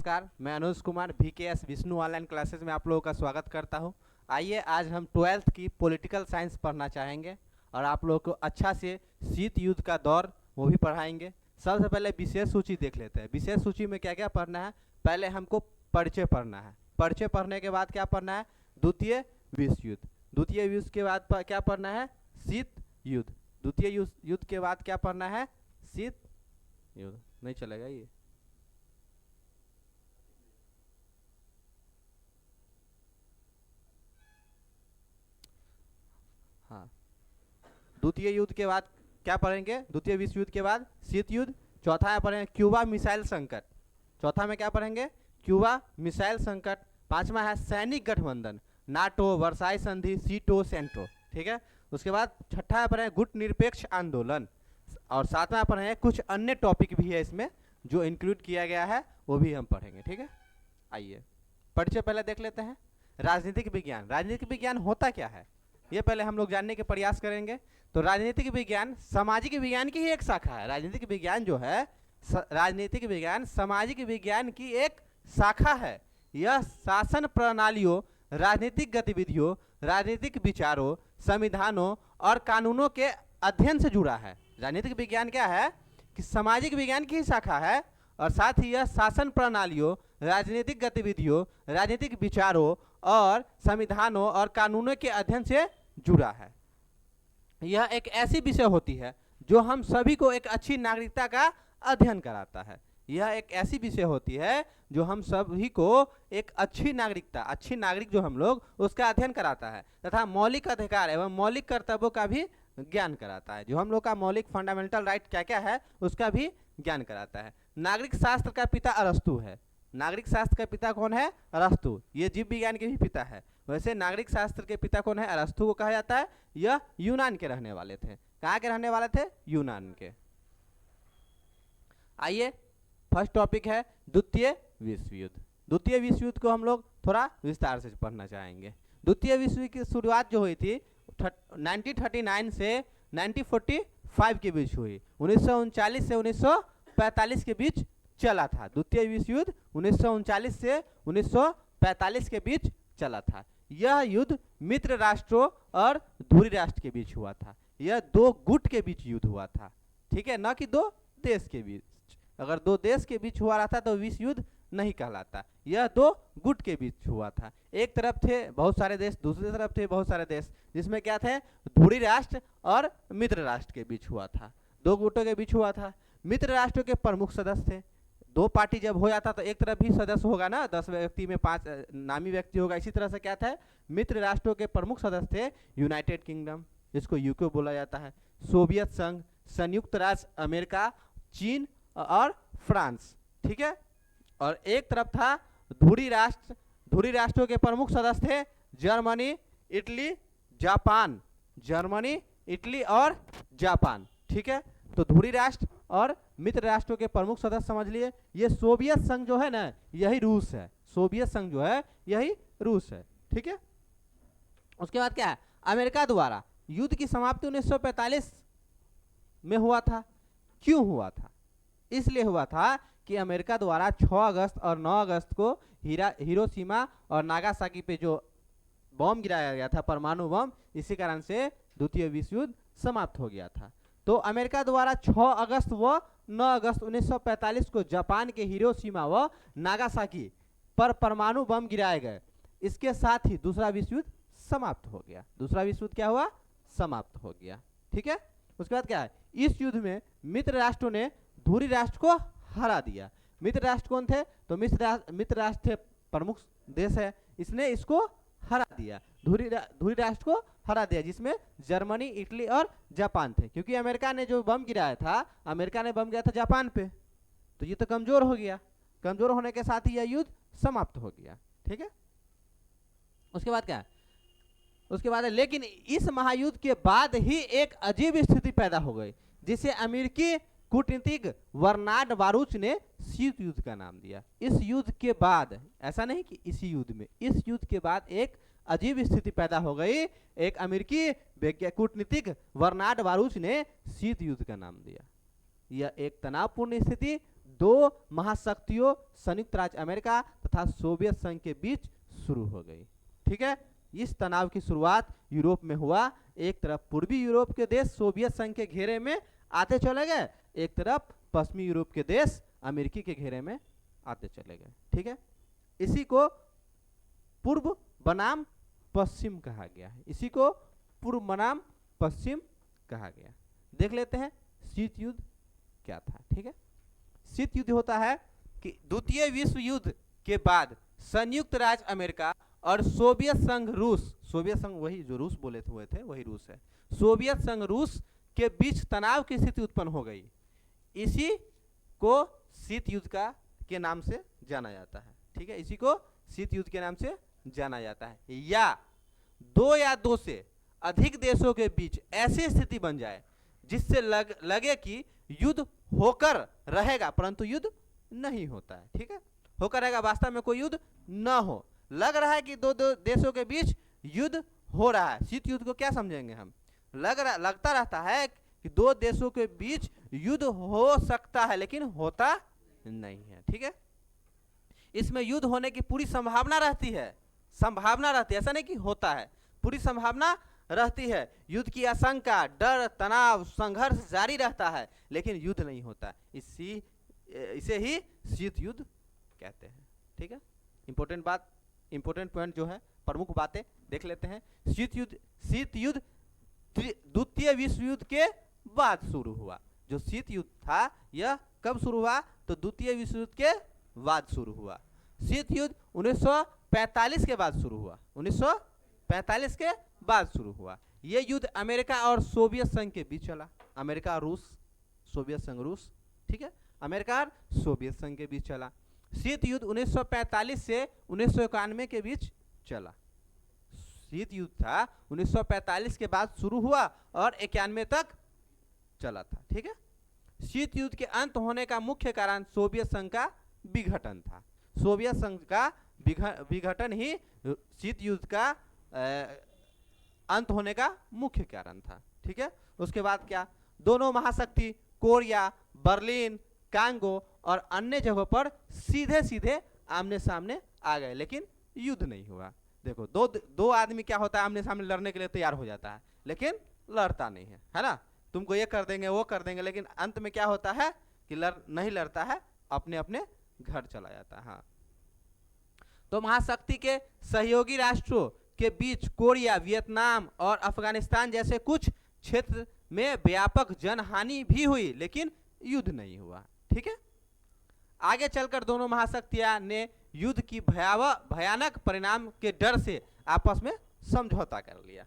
नमस्कार, मैं Anuj Kumar VKS Vishnu online classes में आप लोगों का स्वागत करता हूं। आइए आज हम 12th की पॉलिटिकल साइंस पढ़ना चाहेंगे और आप लोगों को अच्छा से शीत युद्ध का दौर वो भी पढ़ाएंगे। सबसे पहले विशेष सूची देख लेते हैं। विशेष सूची में क्या क्या पढ़ना है, पहले हमको परिचय पढ़ना है। परिचय पढ़ने के बाद क्या पढ़ना है, द्वितीय विश्व युद्ध। द्वितीय विश्व के बाद क्या पढ़ना है, शीत युद्ध। द्वितीय युद्ध के बाद क्या पढ़ना है, शीत युद्ध। नहीं चलेगा ये, हाँ। द्वितीय युद्ध के बाद क्या पढ़ेंगे, द्वितीय विश्व युद्ध के बाद शीत युद्ध। चौथा में पढ़ेंगे क्यूबा मिसाइल संकट। चौथा में क्या पढ़ेंगे, क्यूबा मिसाइल संकट। पांचवा है सैनिक गठबंधन, नाटो, वर्साई संधि, सीटो, सेंट्रो। ठीक है। उसके बाद छठा पढ़ेंगे गुट निरपेक्ष आंदोलन। और सातवां पढ़ेंगे कुछ अन्य टॉपिक भी है इसमें जो इंक्लूड किया गया है, वो भी हम पढ़ेंगे। ठीक है। आइए परिचय पहले देख लेते हैं। राजनीतिक विज्ञान। राजनीतिक विज्ञान होता क्या है, ये पहले हम लोग जानने के प्रयास करेंगे। तो राजनीतिक विज्ञान सामाजिक विज्ञान की ही एक शाखा है। राजनीतिक विज्ञान जो है, राजनीतिक विज्ञान सामाजिक विज्ञान की एक शाखा है। यह शासन प्रणालियों, राजनीतिक गतिविधियों, राजनीतिक विचारों, संविधानों और कानूनों के अध्ययन से जुड़ा है। राजनीतिक विज्ञान क्या है कि सामाजिक विज्ञान की ही शाखा है और साथ ही यह शासन प्रणालियों, राजनीतिक गतिविधियों, राजनीतिक विचारों और संविधानों और कानूनों के अध्ययन से जुड़ा है। यह एक ऐसी विषय होती है जो हम सभी को एक अच्छी नागरिकता का अध्ययन कराता है। यह एक ऐसी विषय होती है जो हम सभी को एक अच्छी नागरिकता, अच्छी नागरिक जो हम लोग, उसका अध्ययन कराता है तथा मौलिक अधिकार एवं मौलिक कर्तव्यों का भी ज्ञान कराता है। जो हम लोग का मौलिक फंडामेंटल राइट क्या क्या है उसका भी ज्ञान कराता है। नागरिक शास्त्र का पिता अरस्तु है। नागरिक शास्त्र का पिता कौन है, अरस्तु। ये जीव विज्ञान के भी पिता है। वैसे नागरिक शास्त्र के पिता कौन है, अरस्तु को कहा जाता है। यह यूनान के रहने वाले थे। कहाँ के रहने वाले थे, यूनान के। आइए फर्स्ट टॉपिक है द्वितीय विश्व युद्ध। द्वितीय विश्व युद्ध को हम लोग थोड़ा विस्तार से पढ़ना चाहेंगे। द्वितीय विश्व युद्ध की शुरुआत जो हुई थी 1939 से 1945 के बीच हुई। 1939 से 1945 के बीच चला था। द्वितीय विश्व युद्ध 1939 से 1945 के बीच चला था। यह युद्ध मित्र राष्ट्रों और धुरी राष्ट्र के बीच हुआ था। यह दो गुट के बीच युद्ध हुआ था। ठीक है, न कि दो देश के बीच। अगर दो देश के बीच हुआ रहता तो विश्व युद्ध नहीं कहलाता। यह दो गुट के बीच हुआ था। एक तरफ थे बहुत सारे देश, दूसरी तरफ थे बहुत सारे देश, जिसमें क्या थे, धुरी राष्ट्र और मित्र राष्ट्र के बीच हुआ था। दो गुटों के बीच हुआ था। मित्र राष्ट्रों के प्रमुख सदस्य थे। दो पार्टी जब हो जाता तो एक तरफ भी सदस्य होगा ना, 10 व्यक्ति में 5 नामी व्यक्ति होगा। इसी तरह से क्या था, मित्र राष्ट्रों के प्रमुख सदस्य थे यूनाइटेड किंगडम, जिसको यूके बोला जाता है, सोवियत संघ, संयुक्त राज्य अमेरिका, चीन और फ्रांस। ठीक है। और एक तरफ था धुरी राष्ट्र। धुरी राष्ट्रों के प्रमुख सदस्य थे Germany, Italy, Japan. Germany, Italy और जापान। ठीक है। तो धुरी राष्ट्र और मित्र राष्ट्रों के प्रमुख सदस्य समझ लिए। ये सोवियत संघ जो है ना, यही रूस है। सोवियत संघ जो है यही रूस है। ठीक है। उसके बाद क्या है, अमेरिका द्वारा युद्ध की समाप्ति 1945 में हुआ था। क्यों हुआ था, इसलिए हुआ था कि अमेरिका द्वारा 6 अगस्त और 9 अगस्त को हिरोशिमा और नागासाकी पे जो बम गिराया गया था, परमाणु बम, इसी कारण से द्वितीय विश्व युद्ध समाप्त हो गया था। तो अमेरिका द्वारा 6 अगस्त व 9 अगस्त 1945 को जापान के हिरोशिमा व नागासाकी पर परमाणु बम गिराए गए। इसके साथ ही दूसरा विश्व युद्ध समाप्त हो गया। दूसरा विश्व युद्ध क्या हुआ, समाप्त हो गया। ठीक है। उसके बाद क्या है, इस युद्ध में मित्र राष्ट्रों ने धुरी राष्ट्र को हरा दिया। मित्र राष्ट्र कौन थे, तो मित्र राष्ट्र थे प्रमुख देश है, इसने इसको हरा दिया। धुरी राष्ट्र को हरा दिया, जिसमें जर्मनी, इटली और जापान थे। क्योंकि अमेरिका ने जो बम गिराया था, अमेरिका ने बम गिराया था जापान पे, तो ये तो कमजोर हो गया। कमजोर होने के साथ ही यह युद्ध समाप्त हो गया। ठीक है। उसके बाद क्या है, उसके बाद है, लेकिन इस महायुद्ध के बाद ही एक अजीब स्थिति पैदा हो गई, जिसे अमेरिकी कूटनीतिक बर्नार्ड बारूच ने शीत युद्ध का नाम दिया। इस युद्ध के बाद, ऐसा नहीं कि इसी युद्ध में, इस युद्ध के बाद एक अजीब स्थिति पैदा हो गई। एक अमेरिकी कूटनीतिक बर्नार्ड बारूच ने शीत युद्ध का नाम दिया। यह एक तनावपूर्ण स्थिति दो महाशक्तियों संयुक्त राज्य अमेरिका तथा सोवियत संघ के बीच शुरू हो गई। ठीक है, इस तनाव की शुरुआत यूरोप में हुआ। एक तरफ पूर्वी यूरोप के देश सोवियत संघ के घेरे में आते चले गए, एक तरफ पश्चिमी यूरोप के देश अमेरिकी के घेरे में आते चले गए। ठीक है, इसी को पूर्व बनाम पश्चिम कहा गया है, इसी को पूर्व बनाम पश्चिम कहा गया। देख लेते हैं शीत युद्ध क्या था। ठीक है, शीत युद्ध होता है कि द्वितीय विश्व युद्ध के बाद संयुक्त राज्य अमेरिका और सोवियत संघ रूस, सोवियत संघ वही जो रूस बोले हुए थे वही रूस है, सोवियत संघ रूस के बीच तनाव की स्थिति उत्पन्न हो गई। इसी को शीत युद्ध का के नाम से जाना जाता है। ठीक है, इसी को शीत युद्ध के नाम से जाना जाता है। या दो से अधिक देशों के बीच ऐसी स्थिति बन जाए जिससे लगे कि युद्ध होकर रहेगा परंतु युद्ध नहीं होता है। ठीक है, होकर रहेगा, वास्तव में कोई युद्ध न हो, लग रहा है कि दो देशों के बीच युद्ध हो रहा है। शीत युद्ध को क्या समझेंगे हम, लगता रहता है कि दो देशों के बीच युद्ध हो सकता है लेकिन होता नहीं है। ठीक है, इसमें युद्ध होने की पूरी संभावना रहती है, ऐसा नहीं कि होता है, पूरी संभावना रहती है। युद्ध की आशंका, डर, तनाव, संघर्ष जारी रहता है लेकिन युद्ध नहीं होता। इसे ही शीत युद्ध कहते हैं। ठीक है, इंपॉर्टेंट पॉइंट जो है, प्रमुख बातें देख लेते हैं। शीत युद्ध द्वितीय विश्व युद्ध के बाद शुरू हुआ। जो शीत युद्ध था यह कब शुरू हुआ, तो द्वितीय विश्व युद्ध के बाद शुरू हुआ। शीत युद्ध 1945 के बाद शुरू हुआ, 1945 के बाद शुरू हुआ। यह युद्ध अमेरिका और सोवियत संघ के बीच चला। अमेरिका रूस, सोवियत संघ रूस, ठीक है, अमेरिका और सोवियत संघ के बीच चला। शीत युद्ध 1945 से 1991 के बीच चला। शीत युद्ध था 1945 के बाद शुरू हुआ और 91 तक चला था। ठीक है, शीत युद्ध के अंत होने का मुख्य कारण सोवियत संघ का विघटन था। सोवियत संघ का विघटन ही शीत युद्ध का अंत होने का मुख्य कारण था। ठीक है, उसके बाद क्या, दोनों महाशक्ति कोरिया, बर्लिन, कांगो और अन्य जगहों पर सीधे सीधे आमने सामने आ गए लेकिन युद्ध नहीं हुआ। देखो, दो आदमी क्या होता है, आमने सामने लड़ने के लिए तैयार हो जाता है लेकिन लड़ता नहीं है ना, तुमको ये कर देंगे वो कर देंगे, लेकिन अंत में क्या होता है कि नहीं लड़ता है, अपने अपने घर चला जाता है। हाँ, तो महाशक्ति के सहयोगी राष्ट्रों के बीच कोरिया, वियतनाम और अफगानिस्तान जैसे कुछ क्षेत्र में व्यापक जनहानि भी हुई लेकिन युद्ध नहीं हुआ। ठीक है, आगे चलकर दोनों महाशक्तियां ने युद्ध की भयानक परिणाम के डर से आपस में समझौता कर लिया।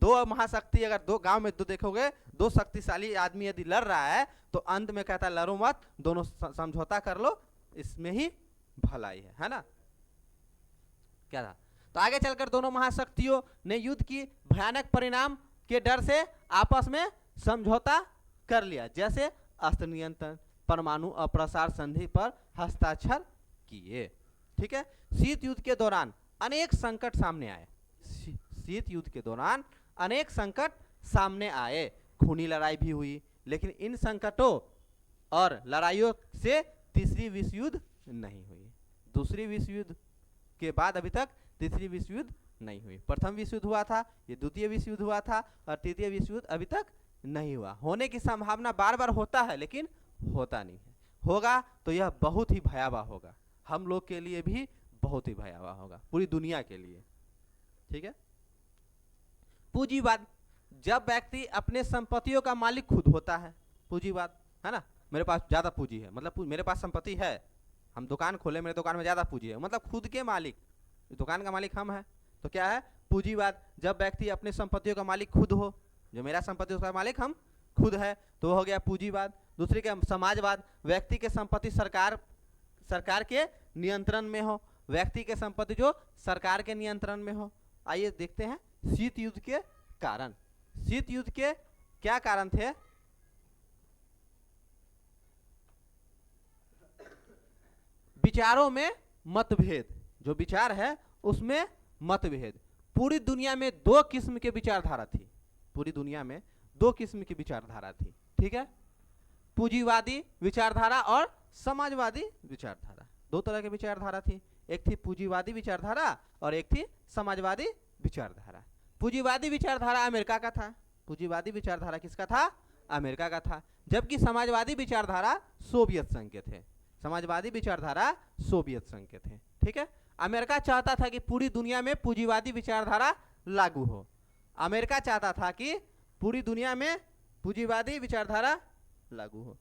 दो महाशक्ति, अगर दो गांव में देखोगे, दो शक्तिशाली आदमी यदि लड़ रहा है तो अंत में कहता है लड़ो मत, दोनों समझौता कर लो, इसमें ही भलाई है ना। क्या था, तो आगे चलकर दोनों महाशक्तियों ने युद्ध की भयानक परिणाम के डर से आपस में समझौता कर लिया, जैसे अस्त्र नियंत्रण, परमाणु अप्रसार संधि पर हस्ताक्षर किए। ठीक है, शीत युद्ध के दौरान अनेक संकट सामने आए। शीत युद्ध के दौरान अनेक संकट सामने आए, खूनी लड़ाई भी हुई, लेकिन इन संकटों और लड़ाइयों से तीसरी विश्व युद्ध नहीं हुई। दूसरी विश्व युद्ध के बाद अभी तक तीसरी विश्व युद्ध नहीं हुई। प्रथम विश्व युद्ध हुआ था, ये द्वितीय विश्व युद्ध हुआ था और तृतीय विश्व युद्ध अभी तक नहीं हुआ। होने की संभावना बार बार होता है लेकिन होता नहीं है। होगा तो यह बहुत ही भयावह होगा, हम लोग के लिए भी बहुत ही भयावह होगा, पूरी दुनिया के लिए। ठीक है, पूंजीवाद, जब व्यक्ति अपने संपत्तियों का मालिक खुद होता है, पूंजीवाद है ना, मेरे पास ज्यादा पूंजी है, मतलब मेरे पास संपत्ति है, हम दुकान खोले, मेरे दुकान में ज्यादा पूंजी है, मतलब खुद के मालिक, दुकान का मालिक हम है, तो क्या है पूंजीवाद। जब व्यक्ति अपने संपत्तियों का मालिक खुद हो, जो मेरा संपत्ति उसका मालिक हम खुद है, तो हो गया पूंजीवाद। दूसरी क्या, समाजवाद, व्यक्ति के संपत्ति सरकार के नियंत्रण में हो, व्यक्ति के संपत्ति जो सरकार के नियंत्रण में हो। आइए देखते हैं शीत युद्ध के कारण। शीत युद्ध के क्या कारण थे, विचारों में मतभेद, जो विचार है उसमें मतभेद। पूरी दुनिया में दो किस्म के विचारधारा थी, पूरी दुनिया में दो किस्म की विचारधारा थी। ठीक है, पूंजीवादी विचारधारा और समाजवादी विचारधारा। दो तरह की विचारधारा थी, एक थी पूंजीवादी विचारधारा और एक थी समाजवादी विचारधारा। पूंजीवादी विचारधारा अमेरिका का था, पूंजीवादी विचारधारा किसका था? अमेरिका का था। जबकि समाजवादी विचारधारा सोवियत संघ के थे, समाजवादी विचारधारा सोवियत संघ के थे। ठीक है, अमेरिका चाहता था कि पूरी दुनिया में पूंजीवादी विचारधारा लागू हो। अमेरिका चाहता था कि पूरी दुनिया में पूंजीवादी विचारधारा लागू हो,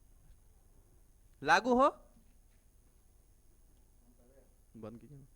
लागू हो। बंद कीजिए।